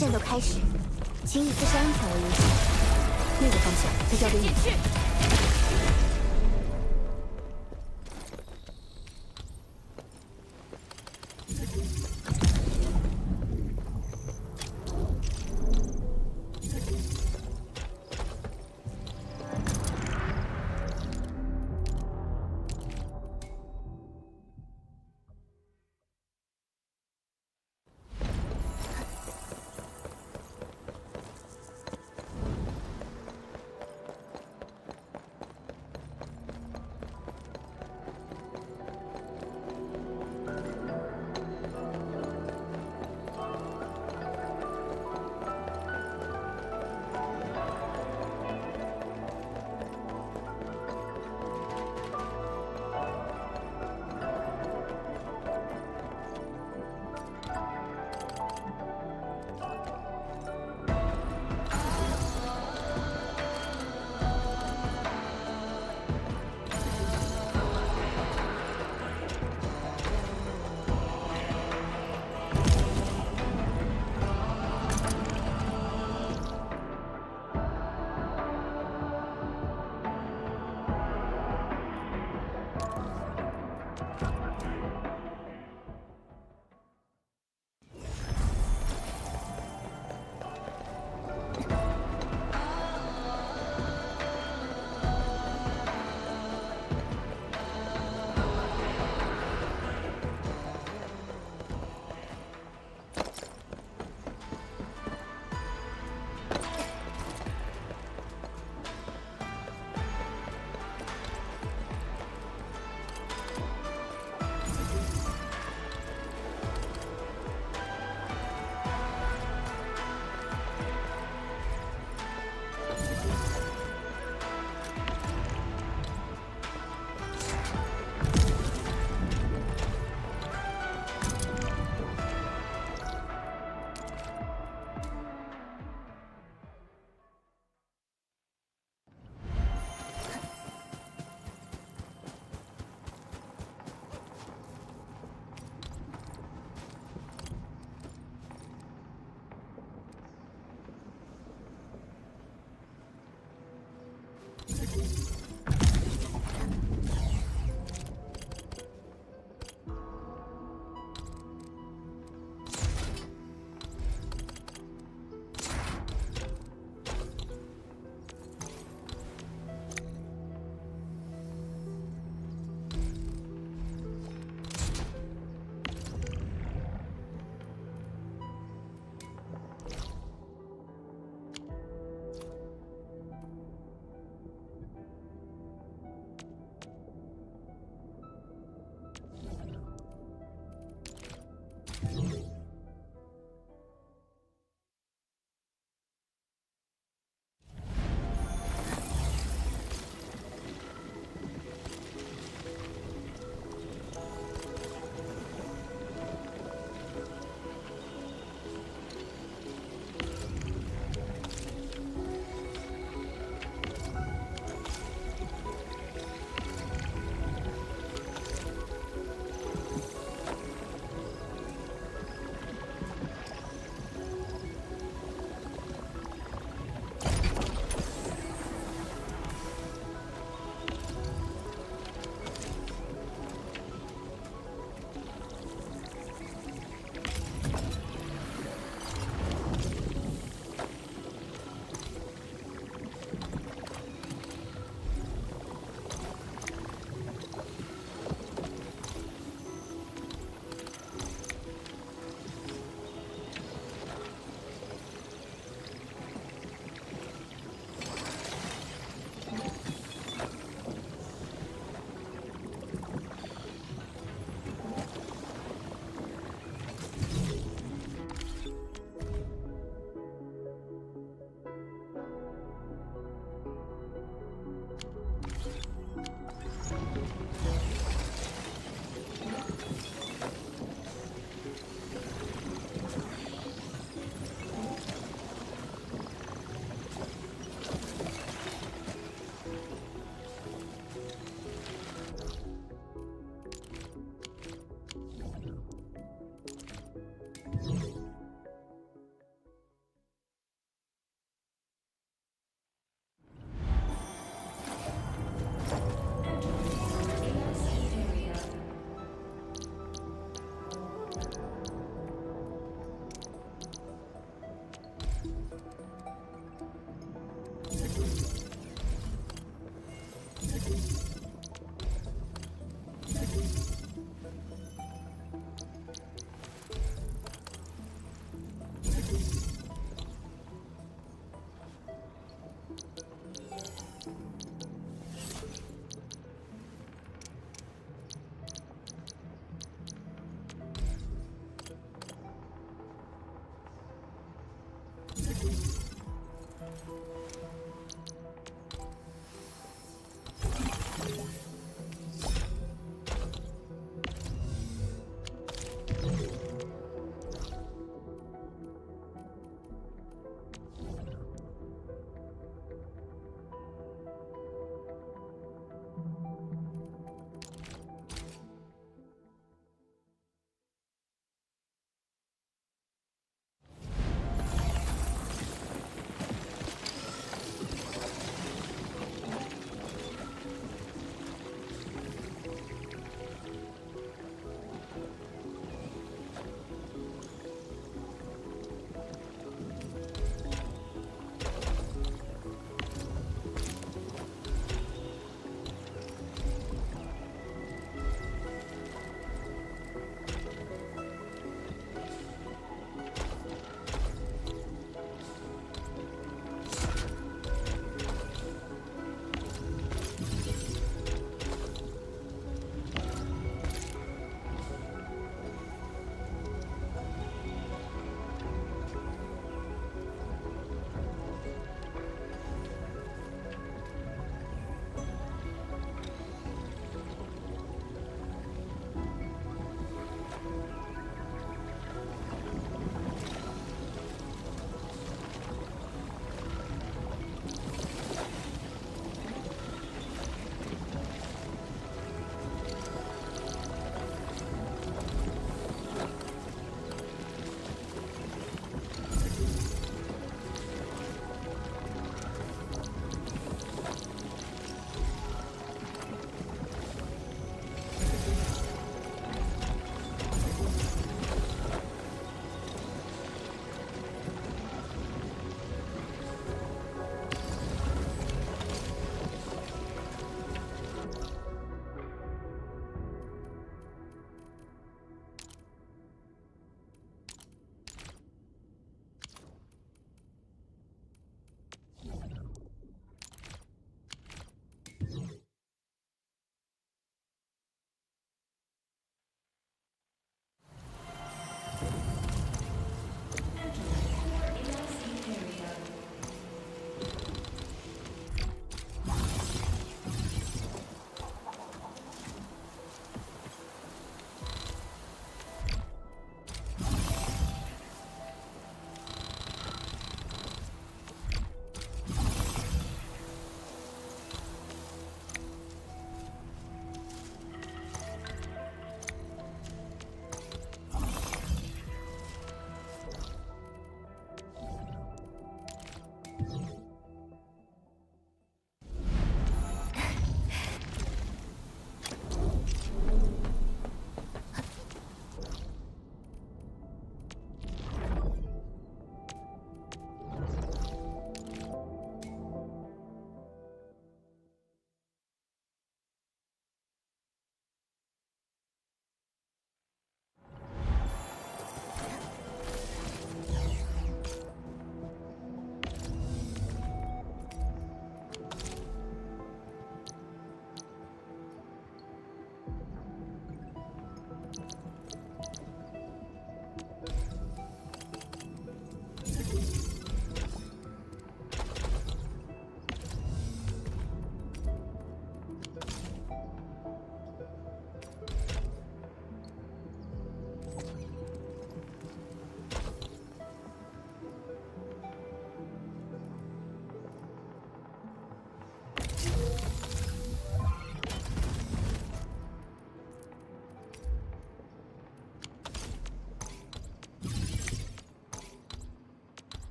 战斗开始，请以自杀安全为优先。那个方向就交给你。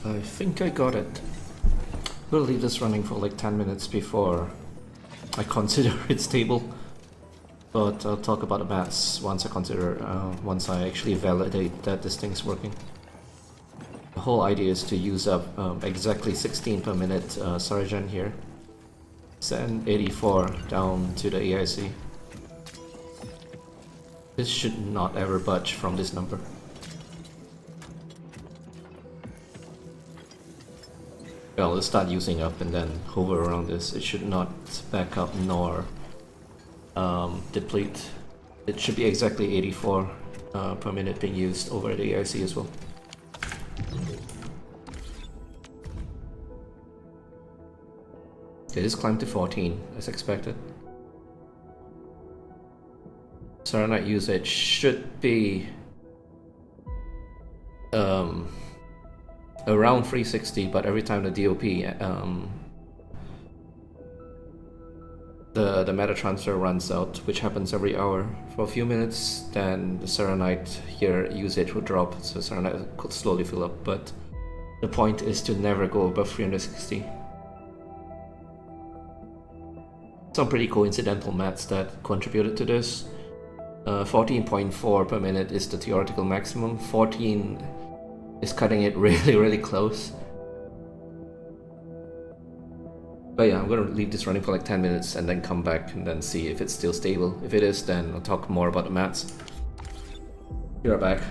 I think I got it. We'll leave this running for like 10 minutes before I consider it stable. But I'll talk about the maths once once I actually validate that this thing's working. The whole idea is to use up exactly 16 per minute Sargen here. Send 84 down to the AIC. This should not ever budge from this number. Well, let's start using up and then hover around this. It should not back up nor deplete. It should be exactly 84 per minute being used over the AIC as well. Okay, this climbed to 14 as expected. Xiranite usage should be around 360, but every time the DOP the meta transfer runs out, which happens every hour for a few minutes, then the Xiranite here usage will drop, so Xiranite could slowly fill up, but the point is to never go above 360. Some pretty coincidental maths that contributed to this. 14.4 per minute is the theoretical maximum, 14 is cutting it really close. But yeah, I'm gonna leave this running for like 10 minutes and then come back and then see if it's still stable. If it is, then I'll talk more about the maths. Be right back.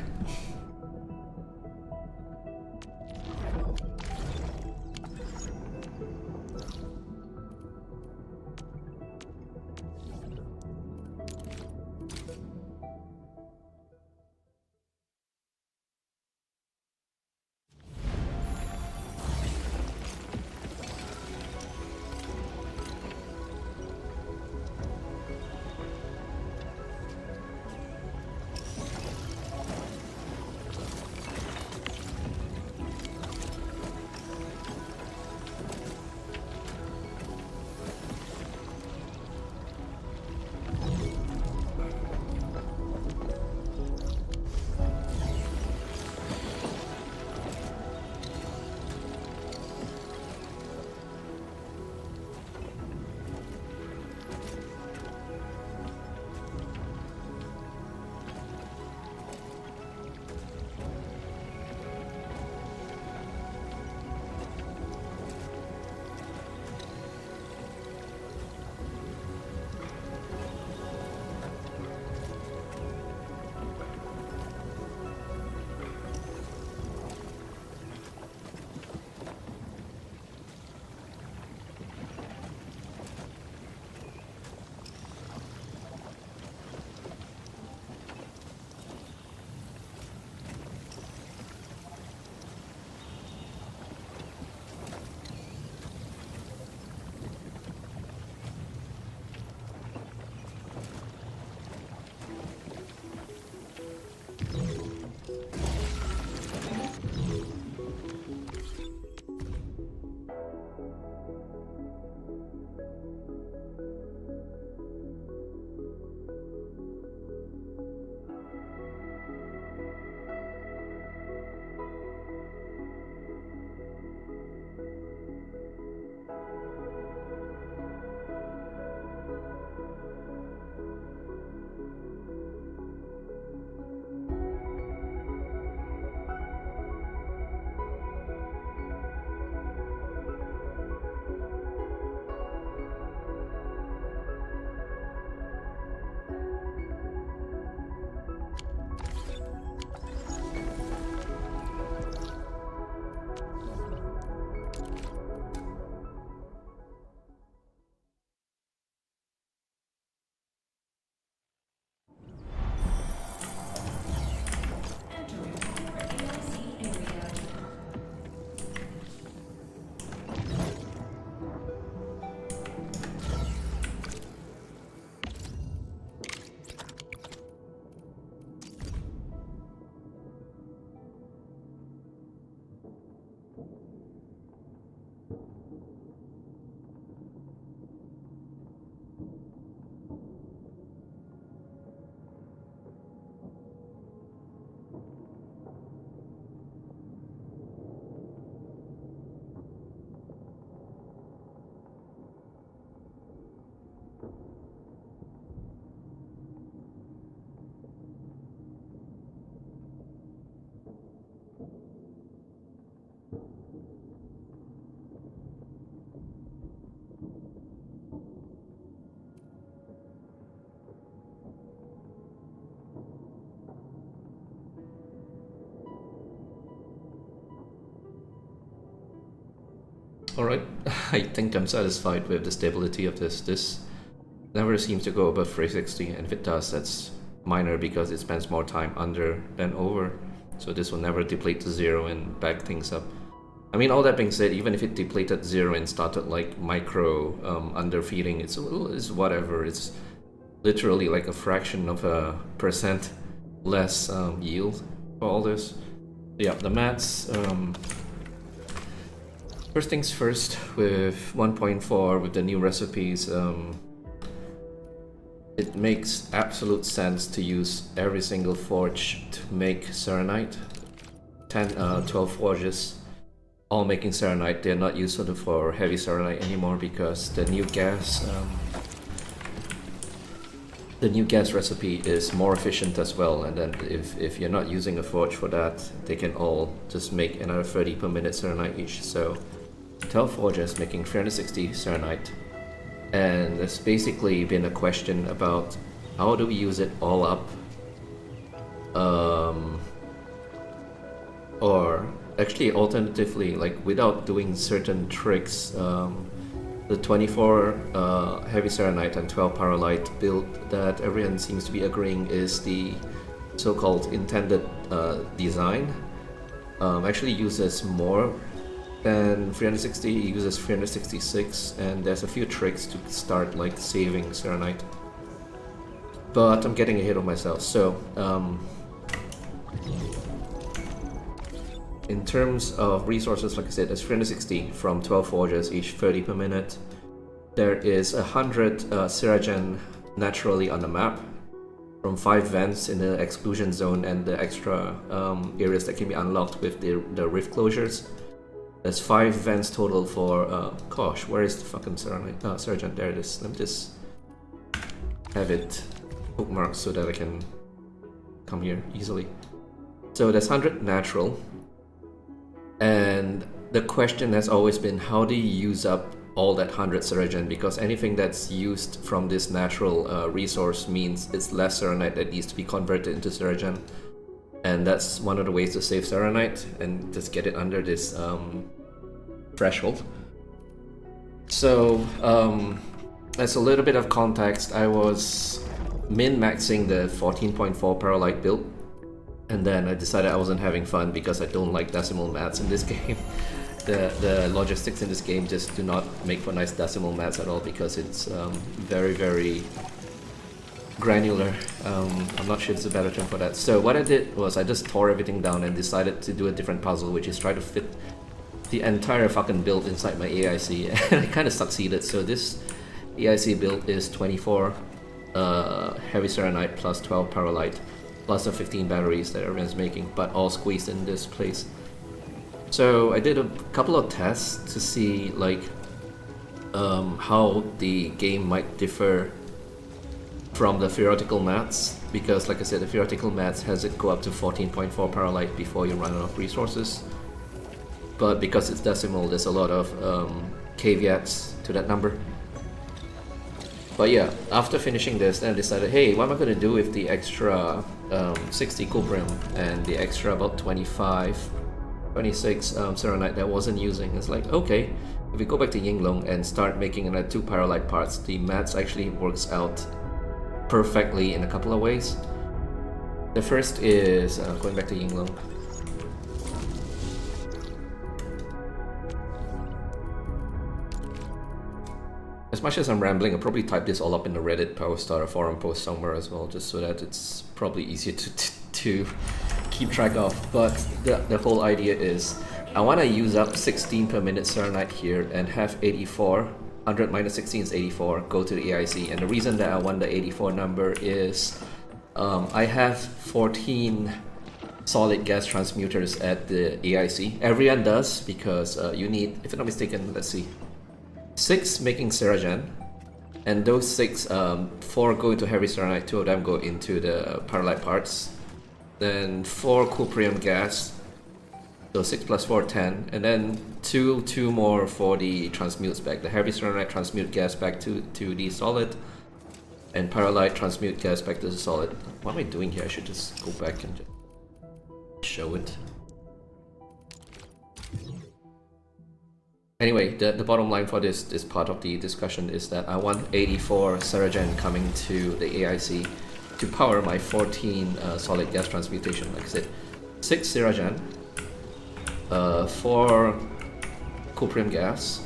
Alright, I think I'm satisfied with the stability of this. This never seems to go above 360, and if it does, that's minor because it spends more time under than over. So this will never deplete to 0 and back things up. I mean, all that being said, even if it depleted 0 and started like micro underfeeding, it's whatever. It's literally like a fraction of a percent less yield for all this. Yeah, the mats. First things first, with 1.4, with the new recipes, it makes absolute sense to use every single forge to make Xiranite. 12 forges, all making Xiranite. They're not used for heavy Xiranite anymore because the new gas recipe is more efficient as well. And then if you're not using a forge for that, they can all just make another 30 per minute Xiranite each. So 12 forges making 360 Xiranite. And there's basically been a question about how do we use it all up, or actually alternatively, like without doing certain tricks. The 24 heavy Xiranite and 12 Pyrrolite build that everyone seems to be agreeing is the so-called intended design. Actually uses more than 360, it uses 366, and there's a few tricks to start like saving Xiranite. But I'm getting ahead of myself. So in terms of resources, like I said, there's 360 from 12 forges, each 30 per minute. There is 100 Xiranite naturally on the map, from 5 vents in the exclusion zone and the extra areas that can be unlocked with the rift closures. There's 5 vents total for, gosh, where is the fucking Xiranite? There it is. Let me just have it bookmarked so that I can come here easily. So there's 100 natural, and the question has always been, how do you use up all that 100 Xiranite? Because anything that's used from this natural resource means it's less Xiranite that needs to be converted into Xiranite. And that's one of the ways to save Xiranite and just get it under this threshold. So as a little bit of context, I was min-maxing the 14.4 Pyrrolite build, and then I decided I wasn't having fun because I don't like decimal maths in this game. The logistics in this game just do not make for nice decimal maths at all because it's very, very granular. I'm not sure it's a better term for that. So what I did was I just tore everything down and decided to do a different puzzle, which is try to fit the entire fucking build inside my AIC, and I kind of succeeded. So this AIC build is 24 heavy Xiranite plus 12 Pyrrolite plus the 15 batteries that everyone's making, but all squeezed in this place. So I did a couple of tests to see like how the game might differ from the theoretical maths, because like I said, the theoretical maths has it go up to 14.4 Pyrrolite before you run out of resources. But because it's decimal, there's a lot of caveats to that number. But yeah, after finishing this, then I decided, hey, what am I going to do with the extra 60 cuprium and the extra about 26 Xiranite that I wasn't using? It's like, okay, if we go back to Yinglong and start making another 2 Pyrrolite parts, the maths actually works out perfectly in a couple of ways. The first is going back to Yinglong. As much as I'm rambling, I'll probably type this all up in the Reddit post or a forum post somewhere as well, just so that it's probably easier to keep track of. But the whole idea is, I want to use up 16 per minute Xiranite here and have 84. 100 minus 16 is 84, go to the AIC. And the reason that I want the 84 number is I have 14 solid gas transmuters at the AIC. Everyone does, because you need, if I'm not mistaken, let's see, 6 making Xiranite, and those 6, 4 go into heavy Xiranite, 2 of them go into the Pyrrolite parts, then 4 cuprium gas, so 6 plus 4, 10, and then 2 more for the transmutes back. The heavy Xiranite transmute gas back to the solid, and Pyrrolite transmute gas back to the solid. What am I doing here? I should just go back and just show it. Anyway, the bottom line for this part of the discussion is that I want 84 Xiranite coming to the AIC to power my 14 solid gas transmutation. Like I said, 6 Xiranite, 4 cuprium gas,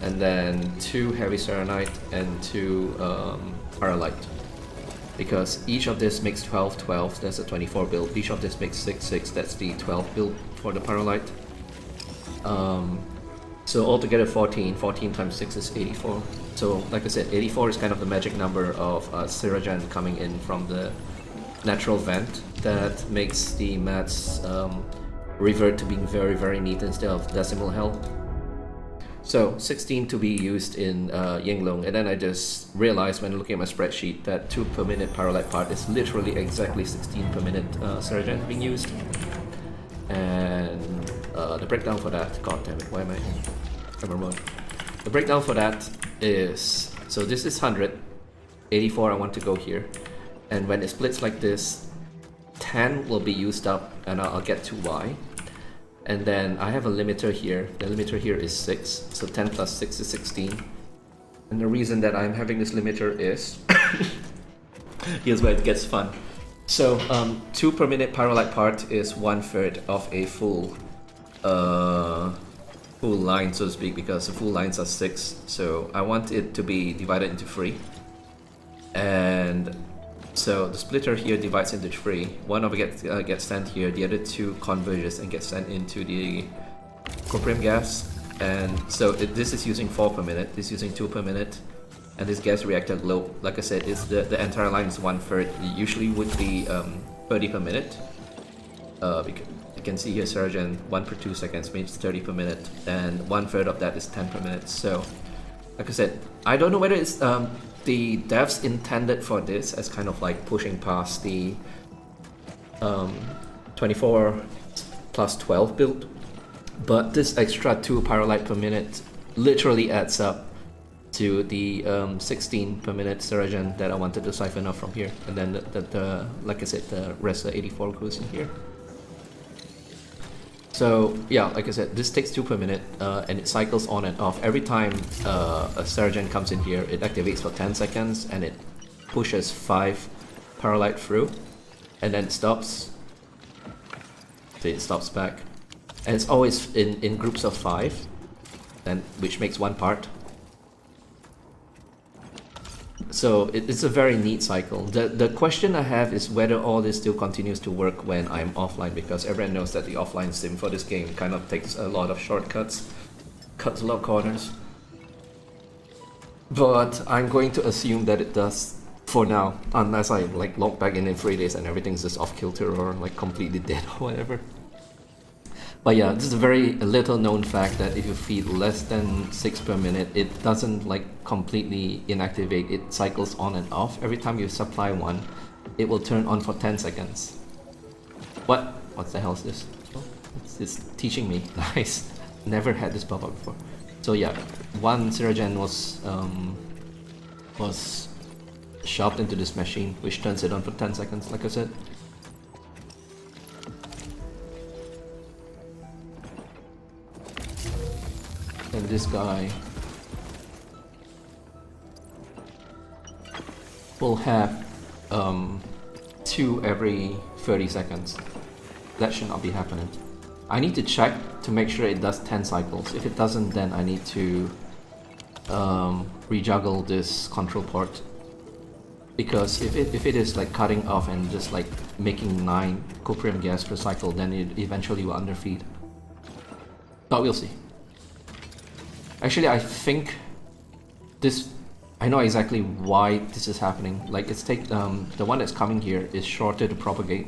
and then 2 heavy Xiranite and 2 Pyrrolite. Because each of this makes 12, 12, that's a 24 build. Each of this makes 6, 6, that's the 12 build for the Pyrrolite. So altogether 14, 14 times 6 is 84. So like I said, 84 is kind of the magic number of Xiranite coming in from the natural vent that makes the mats revert to being very, very neat instead of decimal hell. So 16 to be used in Yinglong, and then I just realized when looking at my spreadsheet that 2 per minute Pyrrolite part is literally exactly 16 per minute Xiranite being used. And the breakdown for that, god damn it, why am I in camera mode? The breakdown for that is, so this is 100, 84 I want to go here, and when it splits like this, 10 will be used up and I'll get to Y. And then I have a limiter here, the limiter here is 6, so 10 plus 6 is 16. And the reason that I'm having this limiter is, here's where it gets fun. So 2 per minute Pyrrolite part is 1/3 of a full line, so to speak, because the full lines are 6. So I want it to be divided into 3. And so the splitter here divides into 3. One of it gets sent here, the other 2 converges and gets sent into the cuprium gas. And so this is using 4 per minute, this is using 2 per minute. And this gas reactor globe, like I said, is the entire line is 1/3. It usually would be 30 per minute. Because you can see here Xiranite 1 per 2 seconds means 30 per minute, and 1/3 of that is 10 per minute. So, like I said, I don't know whether it's the devs intended for this as kind of like pushing past the 24 plus 12 build, but this extra 2 Pyrrolite per minute literally adds up to the 16 per minute Xiranite that I wanted to siphon off from here, and then the like I said, the rest of 84 goes in here. So yeah, like I said, this takes 2 per minute, and it cycles on and off. Every time a Xiranite comes in here, it activates for 10 seconds and it pushes 5 Pyrrolite through, and then it stops. So it stops back, and it's always in groups of 5, and which makes 1 part. So it's a very neat cycle. The question I have is whether all this still continues to work when I'm offline, because everyone knows that the offline sim for this game kind of takes a lot of shortcuts, cuts a lot of corners. But I'm going to assume that it does for now, unless I like log back in 3 days and everything's just off kilter or like completely dead or whatever. But yeah, this is a very little known fact that if you feed less than 6 per minute, it doesn't like completely inactivate, it cycles on and off. Every time you supply 1, it will turn on for 10 seconds. What the hell is this? Oh, it's teaching me. Nice. Never had this pop up before. So yeah, 1 Xiranite was shoved into this machine, which turns it on for 10 seconds, like I said. And this guy will have 2 every 30 seconds. That should not be happening. I need to check to make sure it does 10 cycles. If it doesn't, then I need to rejuggle this control port. Because if it is like cutting off and just like making 9 cuprium gas per cycle, then it eventually will underfeed. But we'll see. Actually, I think this, I know exactly why this is happening. Like it's the one that's coming here is shorter to propagate.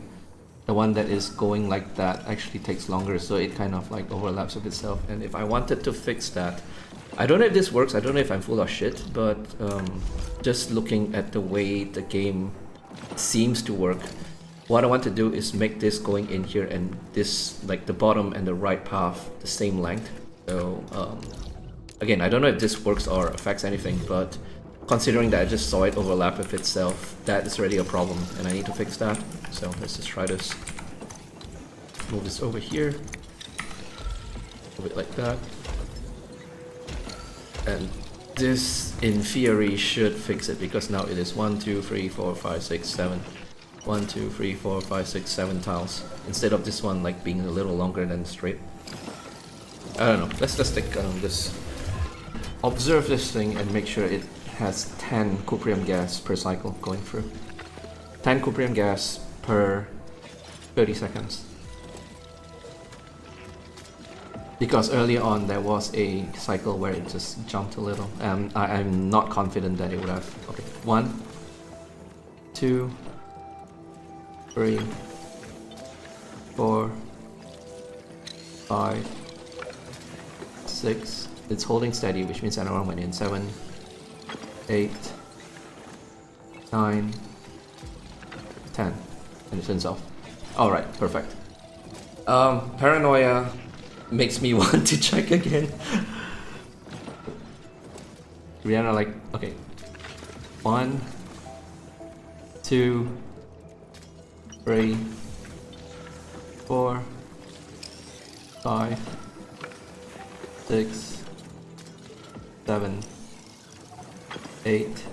The one that is going like that actually takes longer, so it kind of like overlaps with itself. And if I wanted to fix that, I don't know if this works, I don't know if I'm full of shit, but just looking at the way the game seems to work, what I want to do is make this going in here and this, like the bottom and the right path, the same length. So again, I don't know if this works or affects anything, but considering that I just saw it overlap with itself, that is already a problem and I need to fix that. So let's just try this. Move this over here. Move it like that. And this, in theory, should fix it, because now it is 1, 2, 3, 4, 5, 6, 7. 1, 2, 3, 4, 5, 6, 7 tiles. Instead of this one like being a little longer than straight. I don't know. Let's take this. Observe this thing and make sure it has 10 cuprium gas per cycle going through. 10 cuprium gas per 30 seconds. Because earlier on there was a cycle where it just jumped a little. I'm not confident that it would have. Okay, 1, 2, 3, 4, 5, 6. It's holding steady, which means another one went in. 7, 8, 9, 10, and it turns off. Alright, perfect. Paranoia makes me want to check again. Rihanna, like, okay. 1, 2, 3, 4, 5, 6, 7, 8,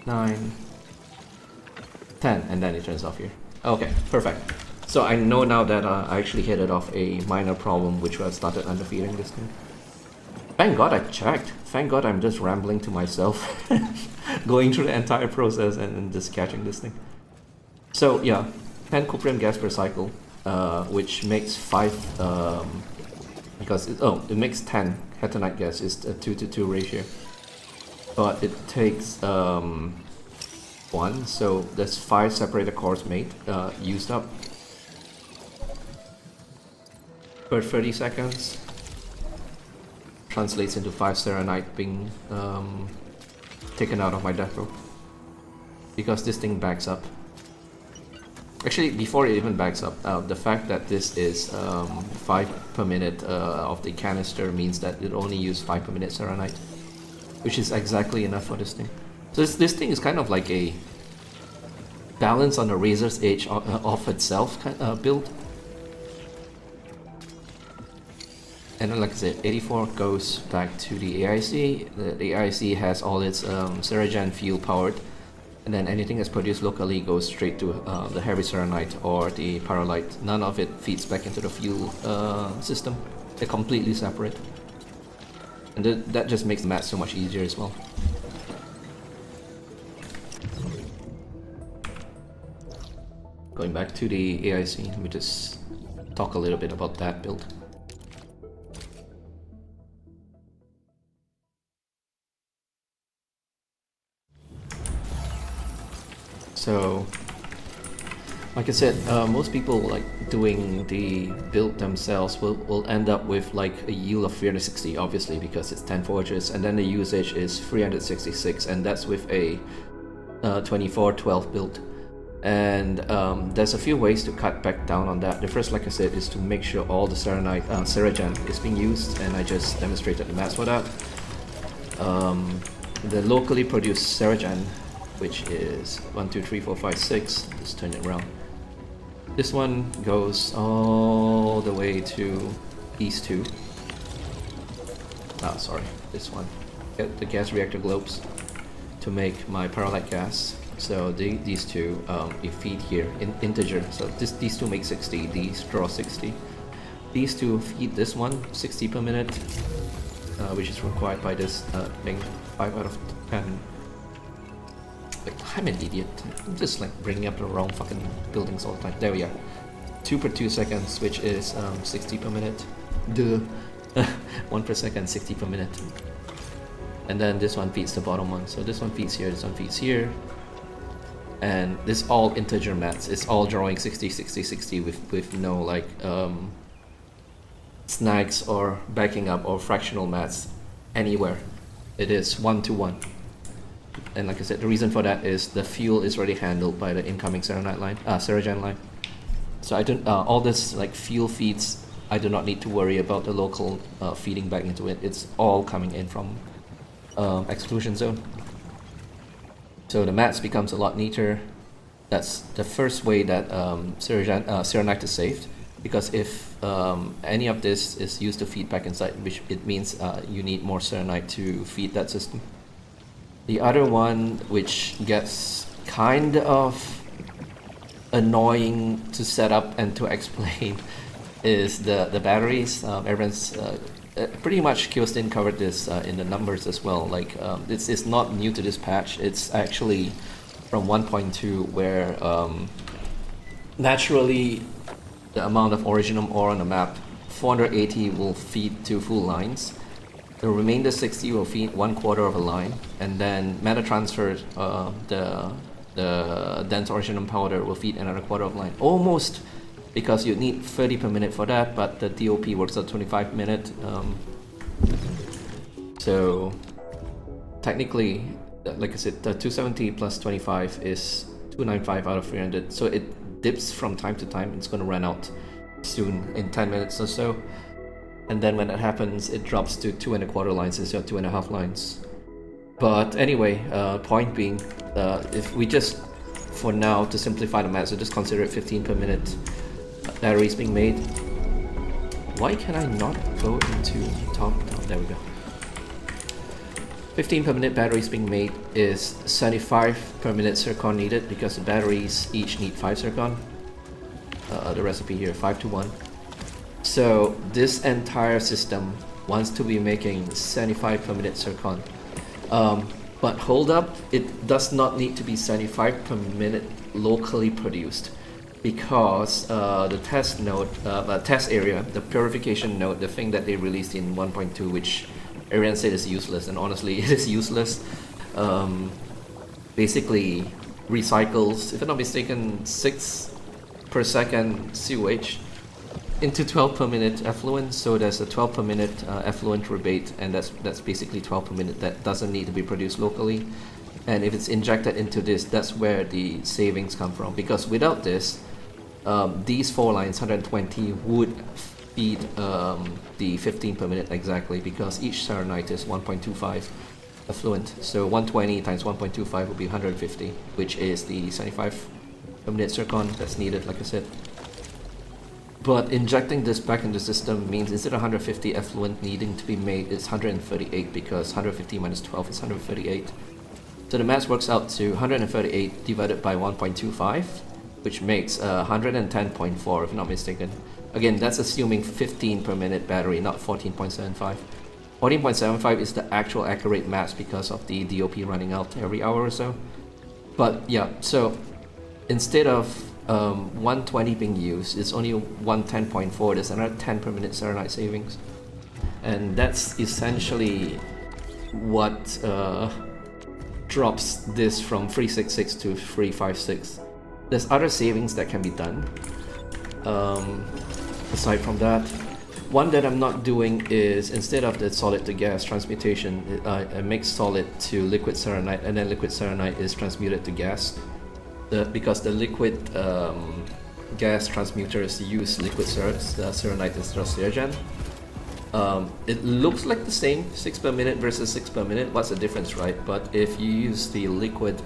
9, 10, and then it turns off here. Okay, perfect. So I know now that I actually headed off a minor problem, which was started underfeeding this thing. Thank God I checked. Thank God I'm just rambling to myself, going through the entire process and just catching this thing. So yeah, 10 cuprium gas per cycle, which makes 5, because it makes 10 hetonite gas. Is a 2-to-2 ratio, but it takes 1, so there's 5 separated cores made, used up per 30 seconds. Translates into 5 Xiranite being taken out of my death row, because this thing backs up. Actually, before it even backs up, the fact that this is 5 per minute of the canister means that it only uses 5 per minute Xiranite, which is exactly enough for this thing. So this thing is kind of like a balance on the razor's edge of itself build. And then, like I said, 84 goes back to the AIC. The AIC has all its Xiranite fuel powered, and then anything that's produced locally goes straight to the heavy Xiranite or the Pyrrolite. None of it feeds back into the fuel system. They're completely separate. And that just makes the math so much easier as well. Going back to the AIC, let me just talk a little bit about that build. So, like I said, most people like doing the build themselves will end up with like a yield of 360, obviously, because it's 10 forges, and then the usage is 366, and that's with a 24-12 build. And there's a few ways to cut back down on that. The first, like I said, is to make sure all the Xiranite is being used, and I just demonstrated the maths for that. The locally produced Xiranite, which is 1, 2, 3, 4, 5, 6. Just turn it around. This one goes all the way to these two. Ah, sorry, this one. Get the gas reactor globes to make my Pyrrolite gas. So these two, we feed here in integer. So these two make 60. These draw 60. These two feed this one 60 per minute, which is required by this thing. 5 out of 10. I'm an idiot. I'm just like bringing up the wrong fucking buildings all the time. There we are. 2 per 2 seconds, which is 60 per minute. Duh. 1 per second, 60 per minute. And then this one feeds the bottom one. So this one feeds here, this one feeds here. And this all integer maths. It's all drawing 60, 60, 60 with no like snags or backing up or fractional maths anywhere. It is 1-to-1. And like I said, the reason for that is the fuel is already handled by the incoming Xiranite line. So I don't all this like fuel feeds. I do not need to worry about the local feeding back into it. It's all coming in from exclusion zone. So the maths becomes a lot neater. That's the first way that Xiranite is saved. because if any of this is used to feed back inside, which it means you need more Xiranite to feed that system. The other one, which gets kind of annoying to set up and to explain, is the batteries. Everyone's pretty much Kyostin covered this in the numbers as well. Like it's not new to this patch. It's actually from 1.2 where naturally the amount of original ore on the map, 480 will feed 2 full lines. The remainder 60 will feed 1/4 of a line, and then meta transfer, the dense original powder will feed another 1/4 of a line. Almost, because you need 30 per minute for that, but the DOP works at 25 minute. So technically, like I said, the 270 plus 25 is 295 out of 300. So it dips from time to time. It's going to run out soon in 10 minutes or so. And then when that happens, it drops to 2 1/4 lines instead of 2.5 lines. But anyway, point being, if we just, for now, to simplify the math, so just consider it 15 per minute batteries being made. Why can I not go into top? Oh, there we go. 15 per minute batteries being made is 75 per minute zircon needed, because the batteries each need 5 zircon. The recipe here, 5 to 1. So this entire system wants to be making 75 per minute zircon. But hold up, it does not need to be 75 per minute locally produced, because the test node, test area, the purification node, the thing that they released in 1.2, which everyone said is useless, and honestly it is useless, basically recycles, if I'm not mistaken, 6 per second COH into 12 per minute effluent. So there's a 12 per minute effluent rebate, and that's basically 12 per minute that doesn't need to be produced locally. And if it's injected into this, that's where the savings come from, because without this, these 4 lines, 120, would feed the 15 per minute exactly, because each Xiranite is 1.25 effluent. So 120 times 1.25 would be 150, which is the 75 per minute zircon that's needed, like I said. But injecting this back in the system means instead of 150 effluent needing to be made, it's 138, because 150 minus 12 is 138. So the math works out to 138 divided by 1.25, which makes 110.4 if I'm not mistaken. Again, that's assuming 15 per minute battery, not 14.75. 14.75 is the actual accurate math because of the DOP running out every hour or so. But yeah, so instead of 120 being used, it's only 110.4. There's another 10 per minute Xiranite savings, and that's essentially what drops this from 366 to 356. There's other savings that can be done aside from that. One that I'm not doing is, instead of the solid to gas transmutation, I make solid to liquid Xiranite, and then liquid Xiranite is transmuted to gas. Because the liquid gas transmuters use liquid Xiranite instead of Xiagen. It looks like the same, 6 per minute versus 6 per minute. What's the difference, right? But if you use the liquid,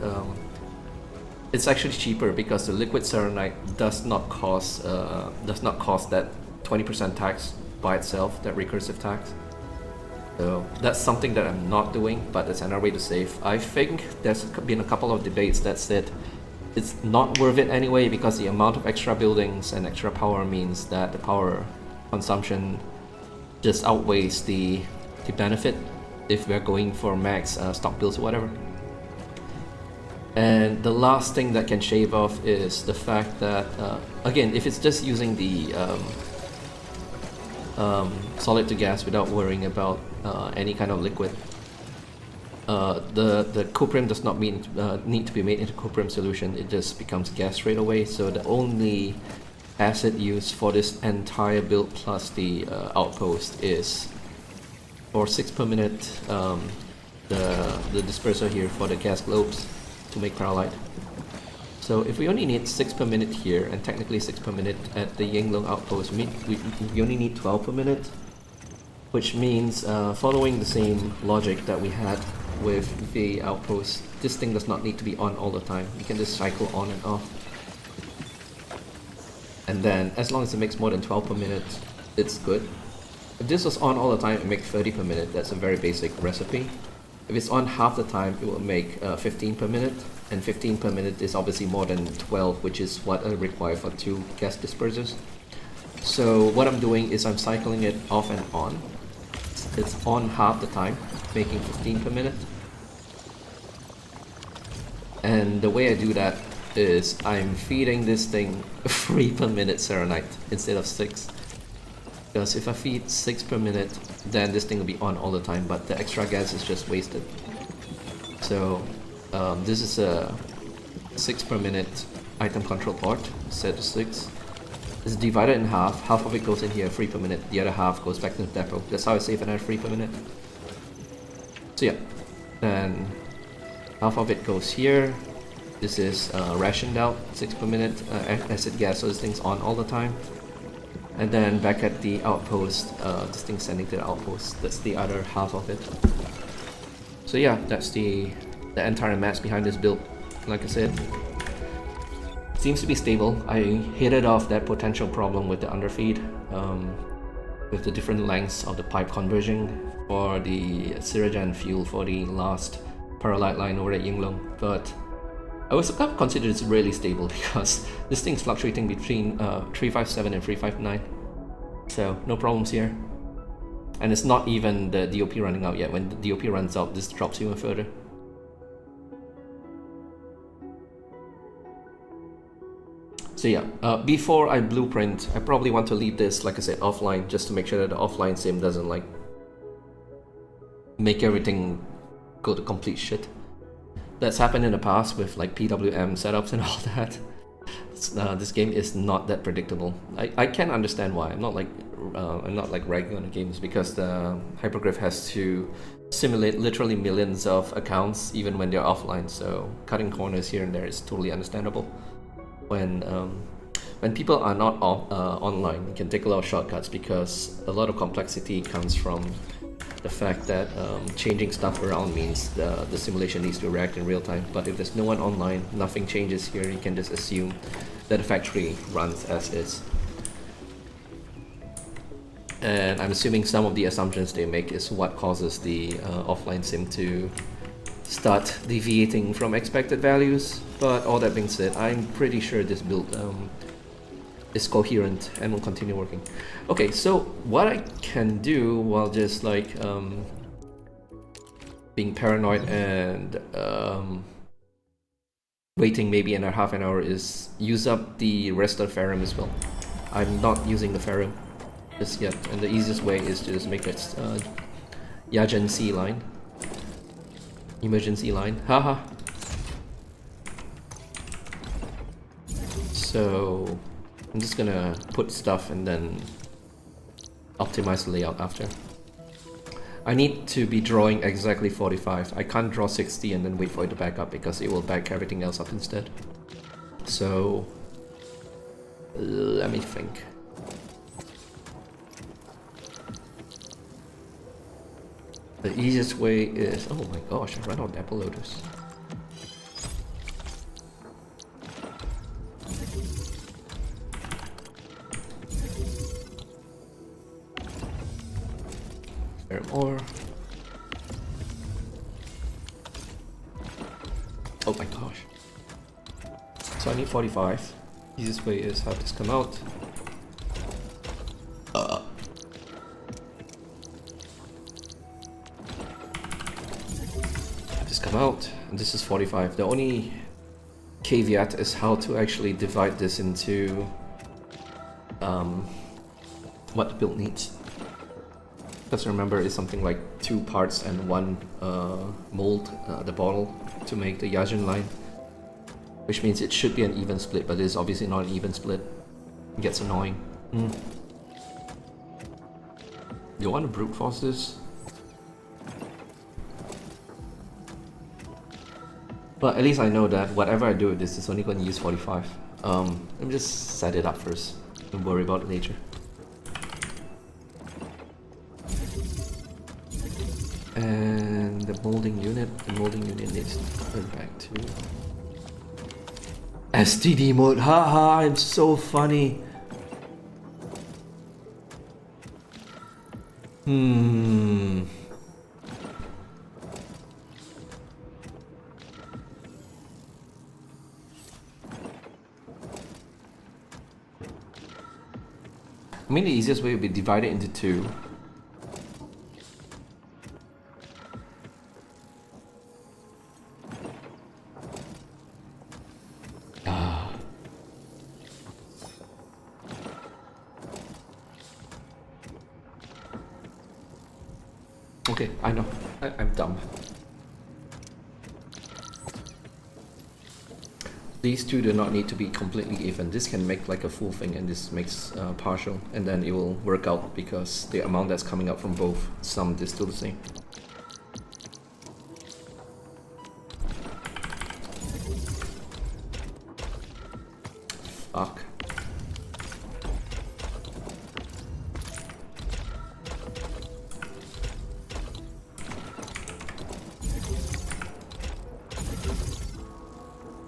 it's actually cheaper, because the liquid Xiranite does not cost that 20% tax by itself, that recursive tax. So that's something that I'm not doing, but it's another way to save. I think there's been a couple of debates that said it's not worth it anyway, because the amount of extra buildings and extra power means that the power consumption just outweighs the benefit if we're going for max stock builds or whatever. And the last thing that can shave off is the fact that, again, if it's just using the solid to gas without worrying about any kind of liquid, the coprim does not need to be made into coprim solution. It just becomes gas straight away. So the only acid used for this entire build plus the outpost is for 6 per minute, the disperser here for the gas globes to make Pyrrolite. So if we only need 6 per minute here, and technically 6 per minute at the Yinglong outpost, we only need 12 per minute, which means following the same logic that we had with the outpost, this thing does not need to be on all the time. You can just cycle on and off. And then as long as it makes more than 12 per minute, it's good. If this was on all the time, it makes 30 per minute. That's a very basic recipe. If it's on half the time, it will make 15 per minute. And 15 per minute is obviously more than 12, which is what I require for 2 gas dispersers. So what I'm doing is I'm cycling it off and on. It's on half the time, making 15 per minute. And the way I do that is I'm feeding this thing 3 per minute Xiranite instead of 6. Because if I feed 6 per minute, then this thing will be on all the time, but the extra gas is just wasted. So this is a 6 per minute item control port, set to 6. It's divided in half of it goes in here, 3 per minute, the other half goes back to the depot. That's how I save another 3 per minute. So yeah, then half of it goes here. This is rationed out, 6 per minute acid gas, so this thing's on all the time. And then back at the outpost, this thing's sending to the outpost. That's the other half of it. So yeah, that's the entire math behind this build. Like I said, seems to be stable. I headed off that potential problem with the underfeed, with the different lengths of the pipe converging for the Arknights Endfield for the last Pyrrolite line over at Yinglong. But I was considered it's really stable because this thing's fluctuating between 357 and 359. So no problems here. And it's not even the DOP running out yet. When the DOP runs out, this drops even further. So yeah, before I blueprint, I probably want to leave this, like I said, offline, just to make sure that the offline sim doesn't like make everything go to complete shit. That's happened in the past with like PWM setups and all that. This game is not that predictable. I can understand why. I'm not like ragging on the games, because the hyperglyph has to simulate literally millions of accounts even when they're offline. So cutting corners here and there is totally understandable. When people are not online, you can take a lot of shortcuts because a lot of complexity comes from the fact that changing stuff around means the simulation needs to react in real time. But if there's no one online, nothing changes here. You can just assume that the factory runs as is. And I'm assuming some of the assumptions they make is what causes the offline sim to start deviating from expected values. But all that being said, I'm pretty sure this build is coherent and will continue working. Okay, so what I can do while just like being paranoid and waiting maybe another half an hour is use up the rest of the ferrum as well. I'm not using the ferrum just yet, and the easiest way is to just make it emergency line. Haha. So I'm just gonna put stuff and then optimize the layout after. I need to be drawing exactly 45. I can't draw 60 and then wait for it to back up because it will back everything else up instead. So let me think. The easiest way is, oh my gosh, I ran out of depot loaders. More. Oh my gosh. So I need 45. Easiest way is have this come out. Have this come out, and this is 45. The only caveat is how to actually divide this into what the build needs. Because remember, it's something like 2 parts and 1 mold, the bottle, to make the Yajin line. Which means it should be an even split, but it's obviously not an even split. It gets annoying. You want to brute force this? But at least I know that whatever I do with this is only going to use 45. Let me just set it up first and worry about it later. And the molding unit needs to turn back to STD mode. Haha, I'm so funny. Hmm. I mean, the easiest way would be divide it into two. Okay, I know. I'm dumb. These two do not need to be completely even. This can make like a full thing and this makes partial, and then it will work out because the amount that's coming out from both summed is still the same. Fuck.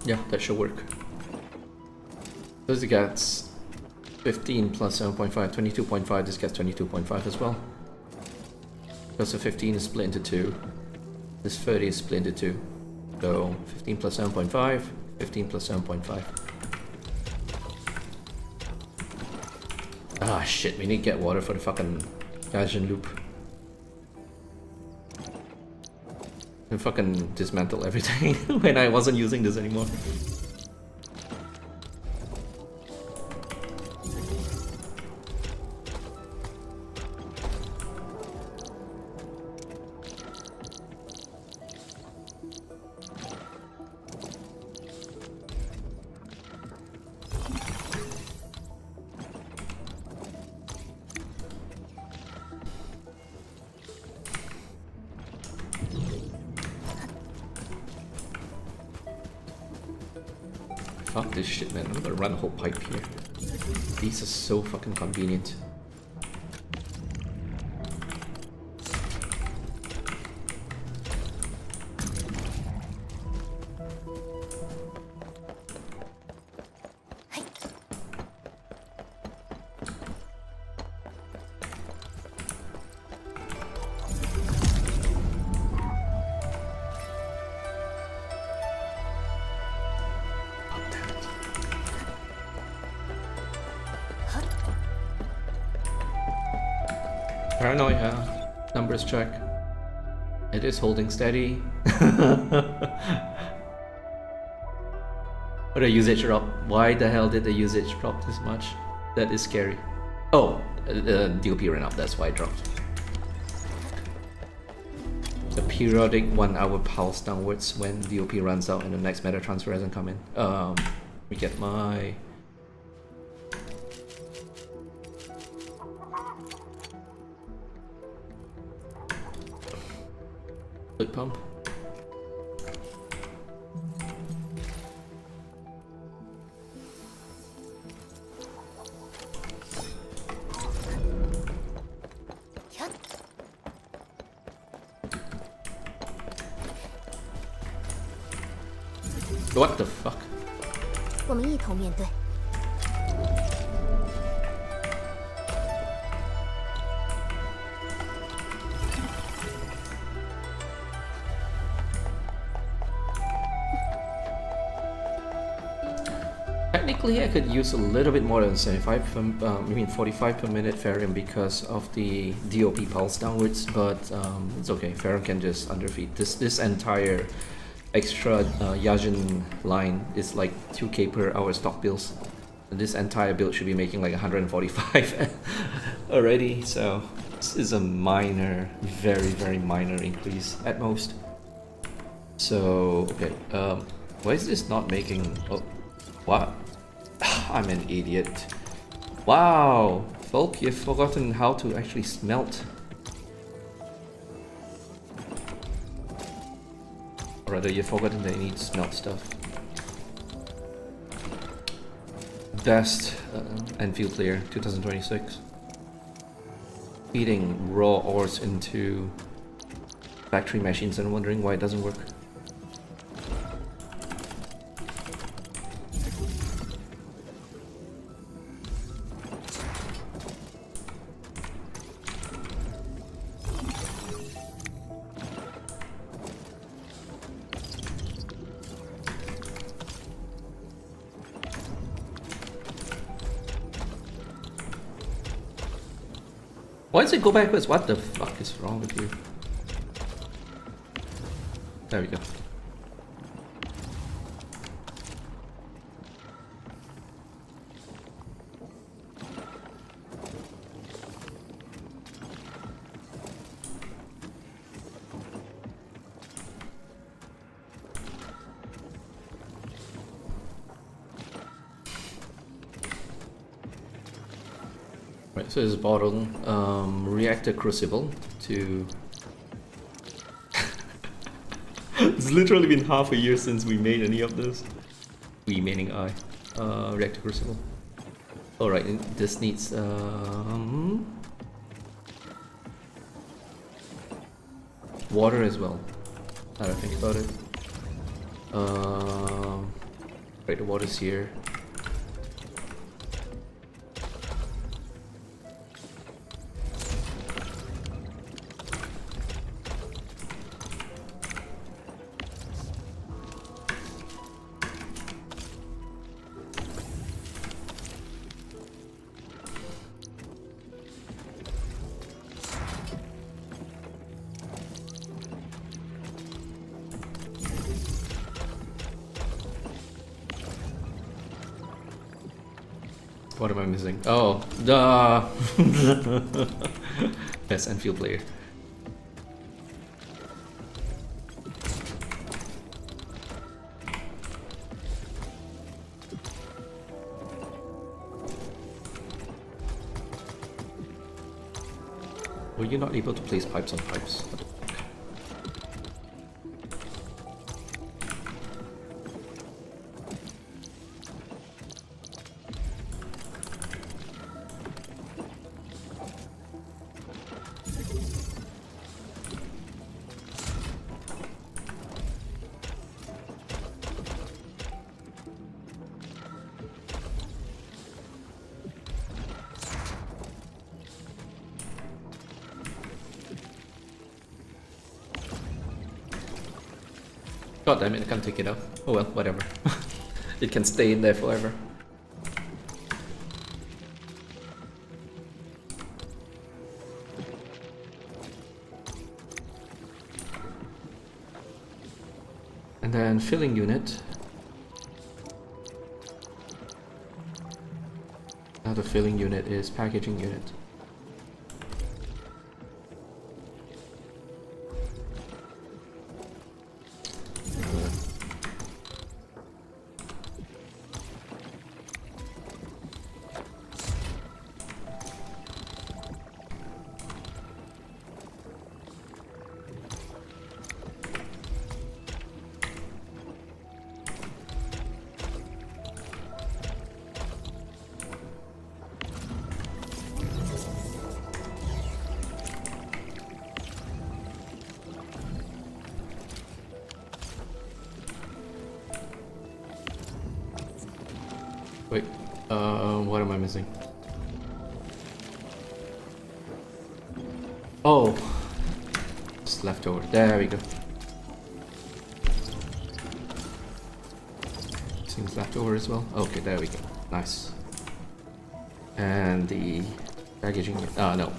Yeah, that should work. This gets 15 plus 7.5, 22.5. This gets 22.5 as well. Because the 15 is split into 2. This 30 is split into 2. So 15 plus 7.5, 15 plus 7.5. Ah shit, we need to get water for the fucking Gaussian loop. And fucking dismantle everything when I wasn't using this anymore. Fuck this shit, man. I'm gonna run a whole pipe here. These are so fucking convenient. Paranoia. Numbers check. It is holding steady. What a usage drop. Why the hell did the usage drop this much? That is scary. Oh, the DOP ran up, that's why it dropped. The periodic 1 hour pulse downwards when DOP runs out and the next meta transfer hasn't come in. Let me get my... fluid pump. What the fuck? 我们一同面对。 Technically, I could use a little bit more than 75 45 per minute Ferrum because of the DOP pulse downwards, but it's okay. Ferrum can just underfeed. This entire extra Yajin line is like 2k per hour stock builds. And this entire build should be making like 145 already, so this is a minor, very minor increase at most. So, okay, why is this not making... oh, what? I'm an idiot. Wow, folk, you've forgotten how to actually smelt. Or rather, you've forgotten that you need to smelt stuff. Best Endfield player, 2026. Feeding raw ores into factory machines and wondering why it doesn't work. Why does it go backwards? What the fuck is wrong with you? There we go. Right, so there's a bottle, reactor crucible to... It's literally been half a year since we made any of this. We meaning I. Reactor crucible. Alright, this needs... water as well. Now that I think about it. Right, the water's here. What am I missing? Oh, duh! Best Enfield player. Were you not able to place pipes on pipes? God damn it, I can't take it out. Oh well, whatever. It can stay in there forever. And then filling unit. Now the filling unit is packaging unit. Wait, what am I missing? Oh, it's leftover. There we go. Seems leftover as well. Okay, there we go. Nice. And the packaging unit. No.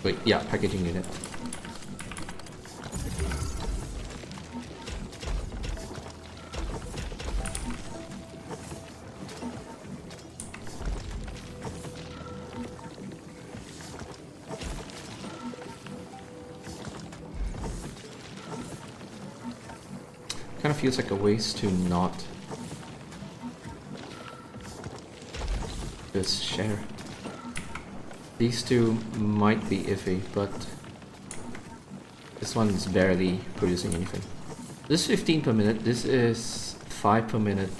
Wait, yeah, packaging unit. Kind of feels like a waste to not just share. These two might be iffy, but this one is barely producing anything. This is 15 per minute, this is 5 per minute.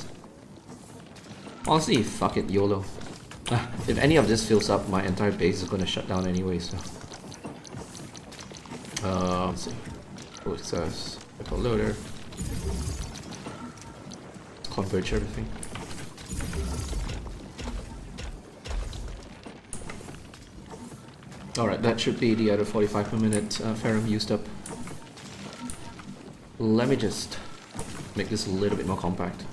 Honestly, fuck it, YOLO. If any of this fills up, my entire base is gonna shut down anyway, so... let's see. Oh, it says vehicle loader. Converge everything. Alright, that should be the other 45 per minute ferrum used up. Let me just make this a little bit more compact.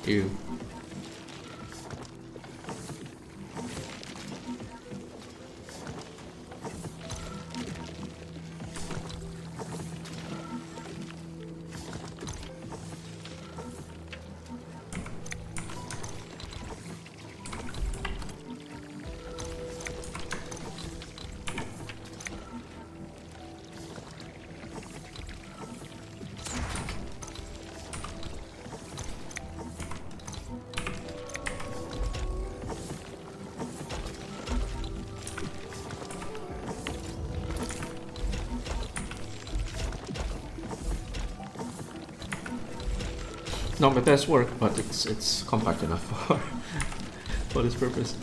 you. Not my best work, but it's compact enough for this purpose.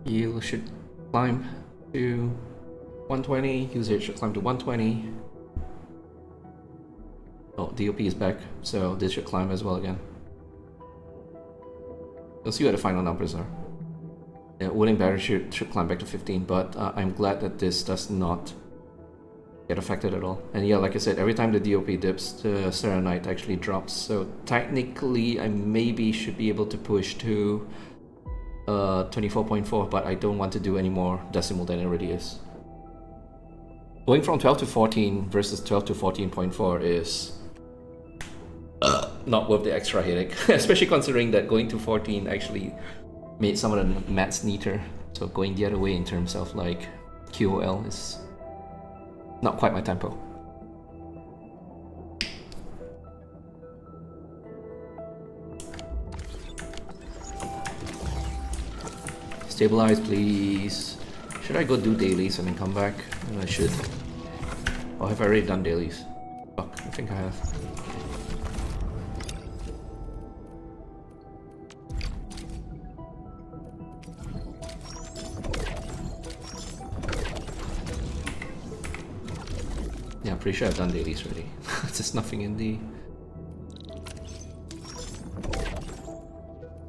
Yield should climb to 120, usage should climb to 120. Oh, DOP is back, so this should climb as well again. We'll see what the final numbers are. Yeah, wooden barrier should climb back to 15, but I'm glad that this does not get affected at all. And yeah, like I said, every time the DOP dips, the Xiranite actually drops. So technically, I maybe should be able to push to 24.4, but I don't want to do any more decimal than it already is. Going from 12 to 14 versus 12 to 14.4 is not worth the extra headache, especially considering that going to 14 actually made some of the mats neater. So going the other way in terms of like QOL is not quite my tempo. Stabilize, please. Should I go do dailies and then come back? I should. Or have I already done dailies? Fuck, I think I have. Yeah, I'm pretty sure I've done dailies already. There's nothing in the...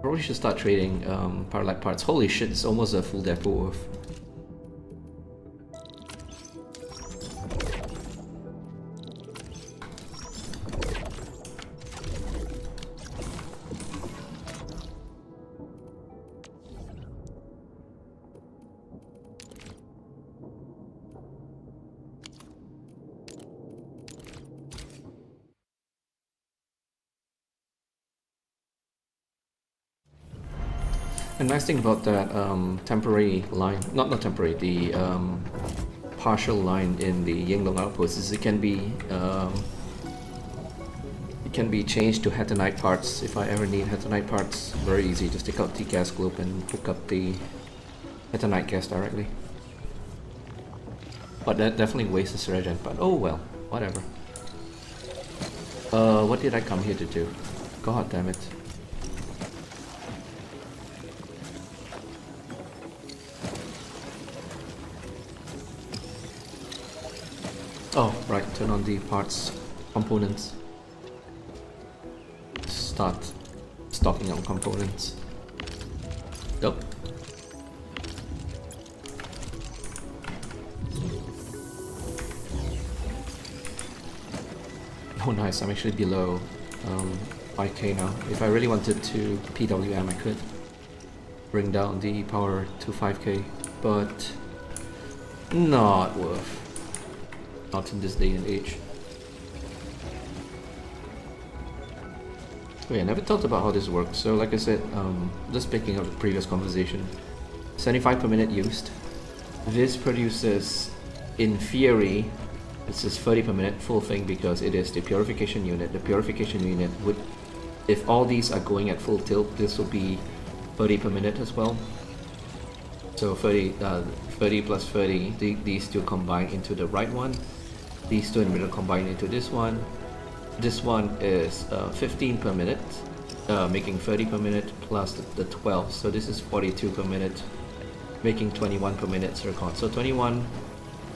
Probably should start trading Pyrrolite Parts. Holy shit, it's almost a full depot of... The nice thing about that temporary line, not temporary, the partial line in the Yinglong outpost is it can be changed to Arknights parts. If I ever need Arknights parts, very easy. Just take out the gas globe and hook up the Arknights gas directly. But that definitely wastes the regen. But oh well, whatever. What did I come here to do? God damn it. Oh, right, turn on the parts components. Start stocking on components. Nope. Oh nice, I'm actually below 5k now. If I really wanted to PWM, I could bring down the power to 5k, but not worth. Not in this day and age. Wait, I never thought about how this works. So like I said, just picking up the previous conversation, 75 per minute used. This produces, in theory, this is 30 per minute full thing because it is the purification unit. The purification unit would, if all these are going at full tilt, this will be 30 per minute as well. So 30 plus 30, these two combine into the right one. These two in the middle combine into this one. This one is 15 per minute. making 30 per minute plus the 12, so this is 42 per minute, making 21 per minute zircon. So 21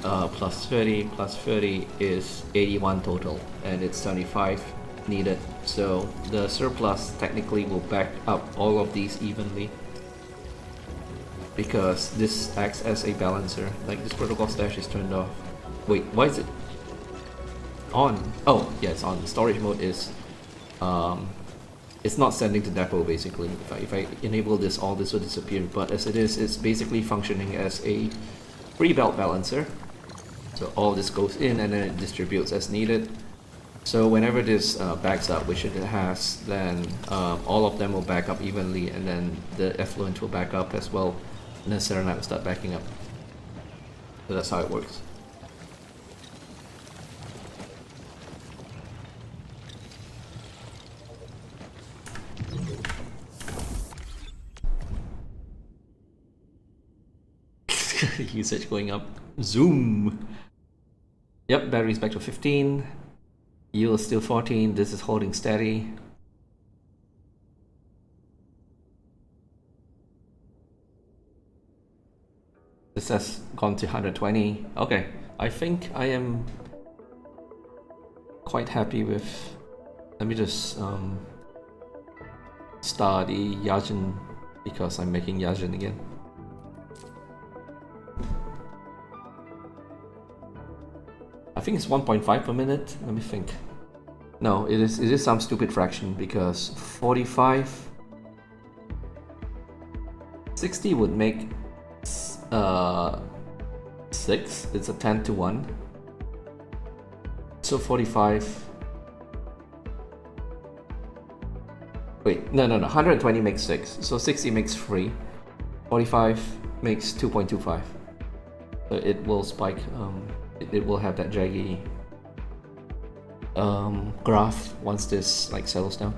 plus 30 is 81 total, and it's 75 needed. So the surplus technically will back up all of these evenly, because this acts as a balancer. Like, this protocol stash is turned off. Wait, why is it on? Oh, yeah, it's on. Storage mode is it's not sending to depot basically. If I enable this, all this will disappear, but as it is, it's basically functioning as a free belt balancer. So all this goes in and then it distributes as needed. So whenever this backs up, which it has, then all of them will back up evenly, and then the effluent will back up as well, and then Xiranite will start backing up. So that's how it works. Usage going up. Zoom! Yep, battery's back to 15. Yield is still 14. This is holding steady. This has gone to 120. Okay, I think I am quite happy with... Let me just start the Yajin, because I'm making Yajin again. I think it's 1.5 per minute. Let me think. No, it is some stupid fraction, because 45 60 would make 6. It's a 10 to 1. So 45. Wait, no, 120 makes 6. So 60 makes 3. 45 makes 2.25. So it will spike. It will have that jaggy graph once this like settles down.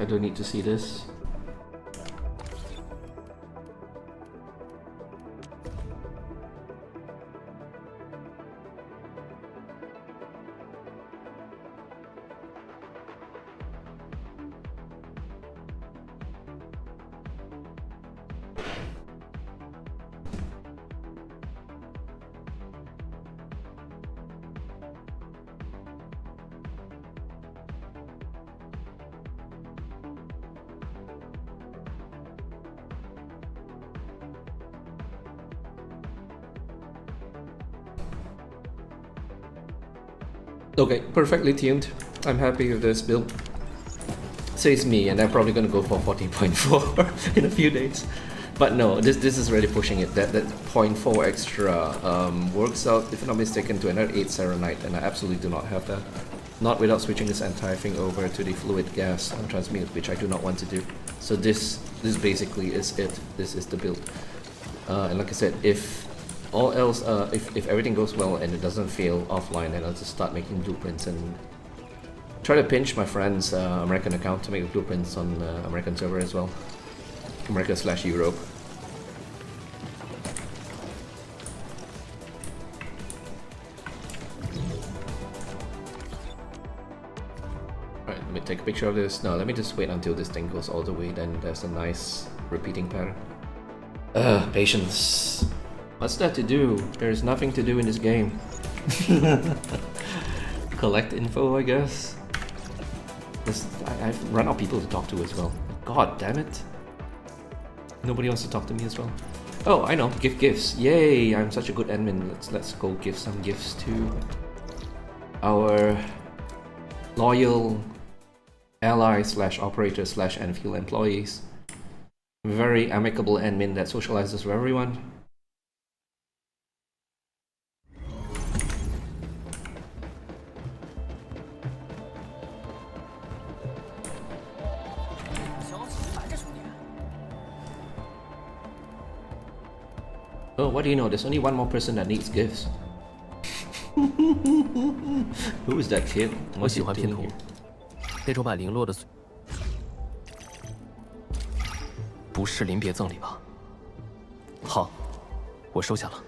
I don't need to see this. Okay, perfectly tuned. I'm happy with this build. Says me, and I'm probably gonna go for 14.4 in a few days. But no, this is really pushing it. That 0.4 extra works out, if I'm not mistaken, to another 8 Xiranite, and I absolutely do not have that. Not without switching this entire thing over to the fluid gas transmute, which I do not want to do. So this basically is it. This is the build. And like I said, if all else, if everything goes well and it doesn't fail offline, then I'll just start making blueprints and try to pinch my friend's American account to make blueprints on American server as well. America/Europe. Alright, let me take a picture of this. No, let me just wait until this thing goes all the way, then there's a nice repeating pattern. Patience. What's that to do? There's nothing to do in this game. Collect info, I guess. I've run out of people to talk to as well. God damn it. Nobody wants to talk to me as well. Oh, I know. Give gifts. Yay! I'm such a good admin. Let's go give some gifts to our loyal ally/operator/Endfield employees. Very amicable admin that socializes with everyone. Oh, what do you know? There's only one more person that needs gifts. Who is that kid? 我 What's 喜 he 欢拼 doing 图 here?，那种把零落的碎，不是临别赠礼吧？好，我收下了。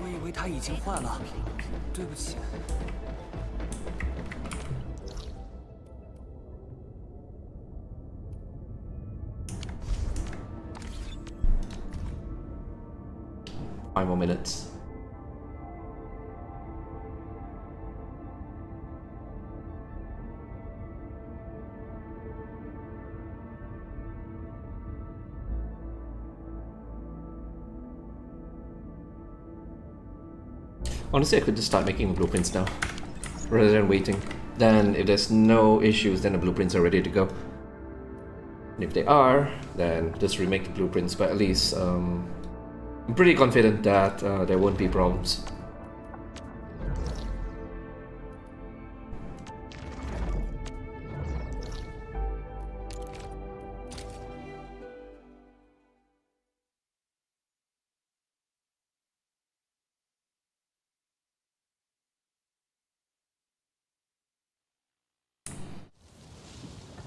我以为它已经坏了，对不起。 5 more minutes. Honestly, I could just start making blueprints now, rather than waiting. Then, if there's no issues, then the blueprints are ready to go. And if they are, then just remake the blueprints. But at least, I'm pretty confident that there won't be problems.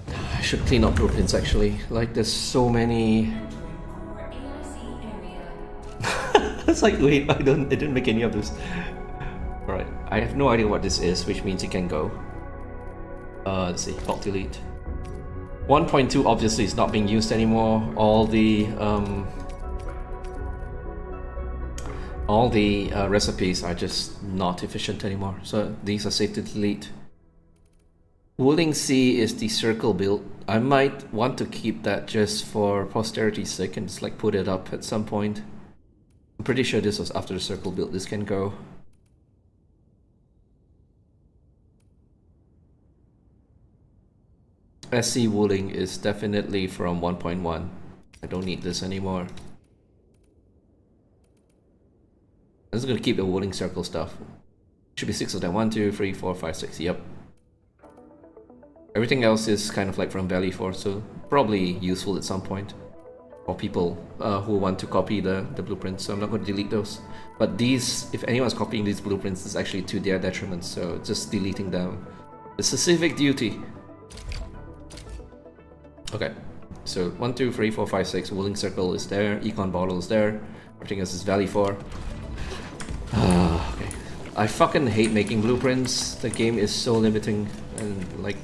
I should clean up blueprints actually. Like there's so many. It's like wait, I didn't make any of this. Alright, I have no idea what this is, which means it can go. Let's see, bulk delete. 1.2 obviously is not being used anymore. All the recipes are just not efficient anymore. So these are safe to delete. Wooling C is the circle build. I might want to keep that just for posterity's sake and just like put it up at some point. I'm pretty sure this was after the circle build. This can go. SC wooling is definitely from 1.1. I don't need this anymore. I'm just gonna keep the wooling circle stuff. Should be 6 of them. 1, 2, 3, 4, 5, 6. Yep. Everything else is kind of like from Valley 4, so probably useful at some point. Or people who want to copy the blueprints, so I'm not going to delete those. But these, if anyone's copying these blueprints, it's actually to their detriment, so just deleting them. It's a civic duty. Okay, so 1, 2, 3, 4, 5, 6, Wooling Circle is there, Econ Bottle is there, everything else is Valley 4. Okay. I fucking hate making blueprints. The game is so limiting, and like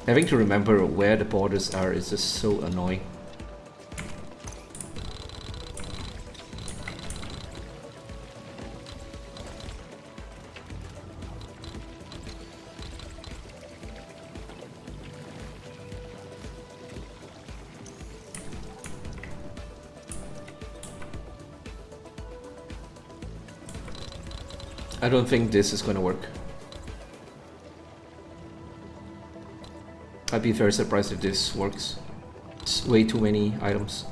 having to remember where the borders are is just so annoying. I don't think this is gonna work. I'd be very surprised if this works. It's way too many items.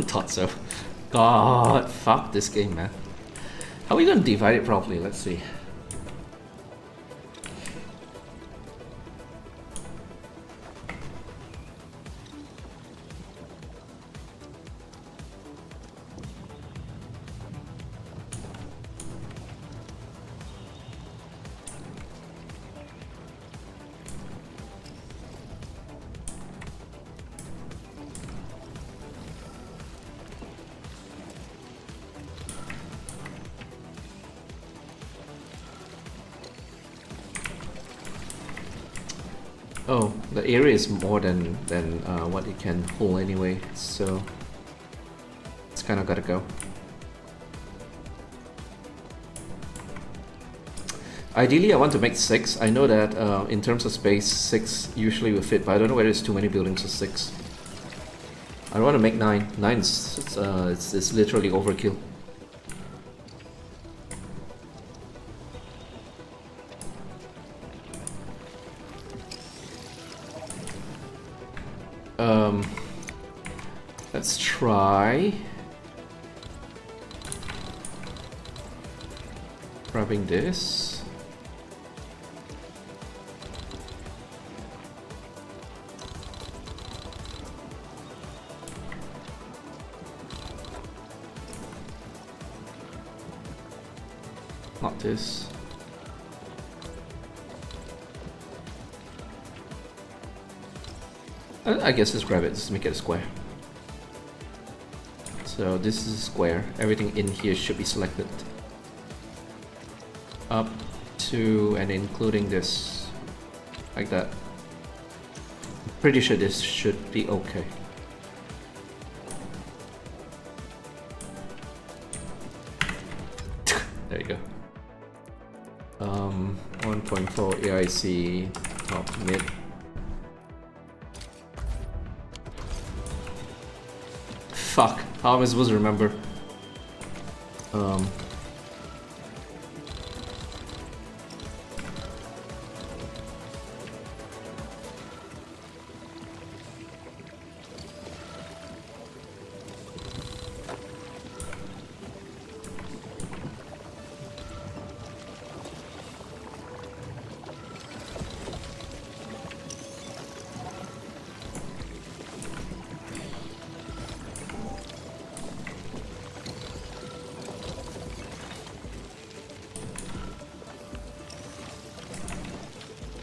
Thought so. God, fuck this game, man. How are we gonna divide it properly? Let's see. Oh, the area is more than what it can hold anyway, so it's kind of gotta go. Ideally, I want to make 6. I know that in terms of space, 6 usually will fit, but I don't know whether it's too many buildings for 6. I want to make 9. 9 is it's literally overkill. Let's try grabbing this. Not this. I guess just grab it, just make it a square. So this is a square. Everything in here should be selected. Up to and including this. Like that. Pretty sure this should be okay. There you go. 1.4 AIC top mid. Fuck, how am I supposed to remember?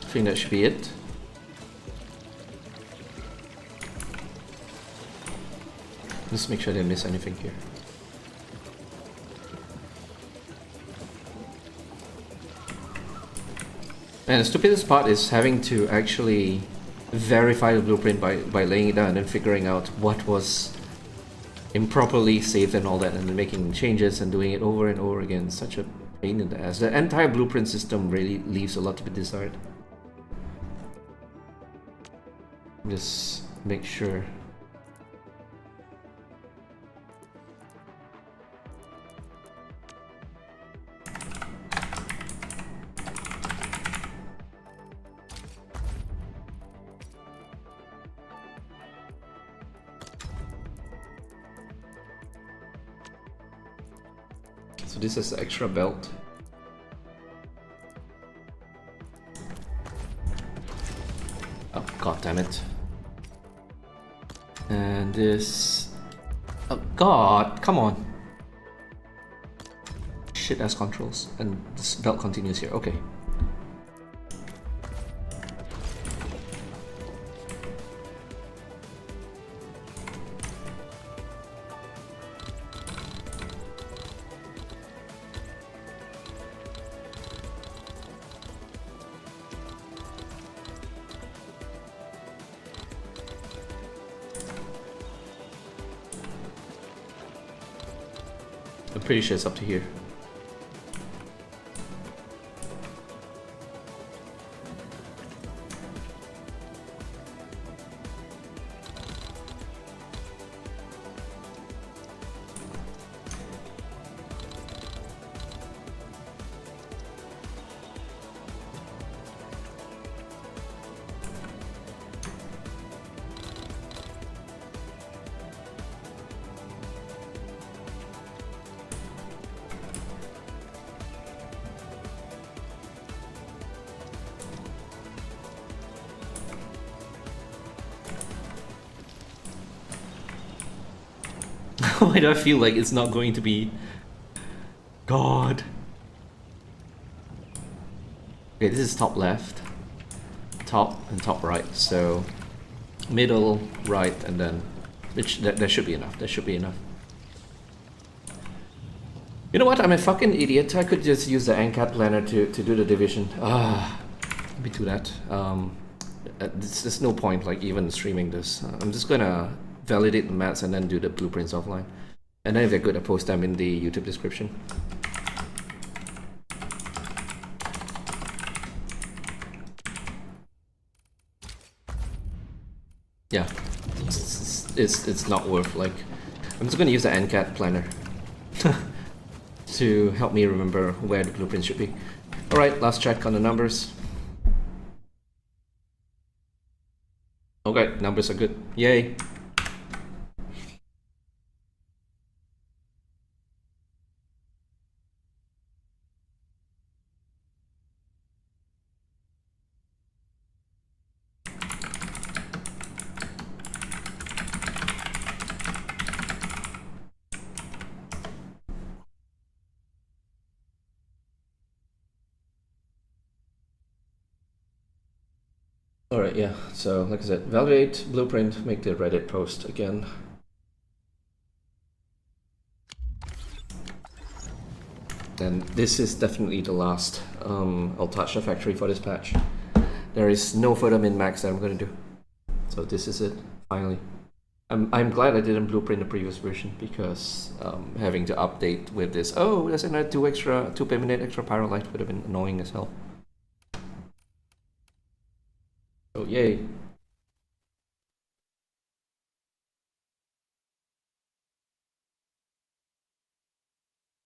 I think that should be it. Just make sure I didn't miss anything here. And the stupidest part is having to actually verify the blueprint by laying it down and then figuring out what was improperly saved and all that, and then making changes and doing it over and over again. Such a pain in the ass. The entire blueprint system really leaves a lot to be desired. Just make sure. So this is the extra belt. Oh, god damn it. And this... Oh god, come on. Shit ass controls. And this belt continues here, okay. I'm pretty sure it's up to here. Why do I feel like it's not going to be... God. Okay, this is top left, top and top right, so middle, right, and then... Which, that should be enough, that should be enough. You know what, I'm a fucking idiot. I could just use the NCAT planner to do the division. Let me do that. There's no point like even streaming this. I'm just gonna validate the maths and then do the blueprints offline. And then if they're good, I post them in the YouTube description. Yeah, it's not worth like... I'm just gonna use the NCAT planner to help me remember where the blueprint should be. Alright, last check on the numbers. Okay, numbers are good. Yay. Alright, yeah, so like I said, validate blueprint, make the Reddit post again. And this is definitely the last I'll touch the factory for this patch. There is no further min-max that I'm gonna do. So this is it, finally. I'm glad I didn't blueprint the previous version because having to update with this, oh, there's another 2 per minute extra Pyrrolite would have been annoying as hell. So yay.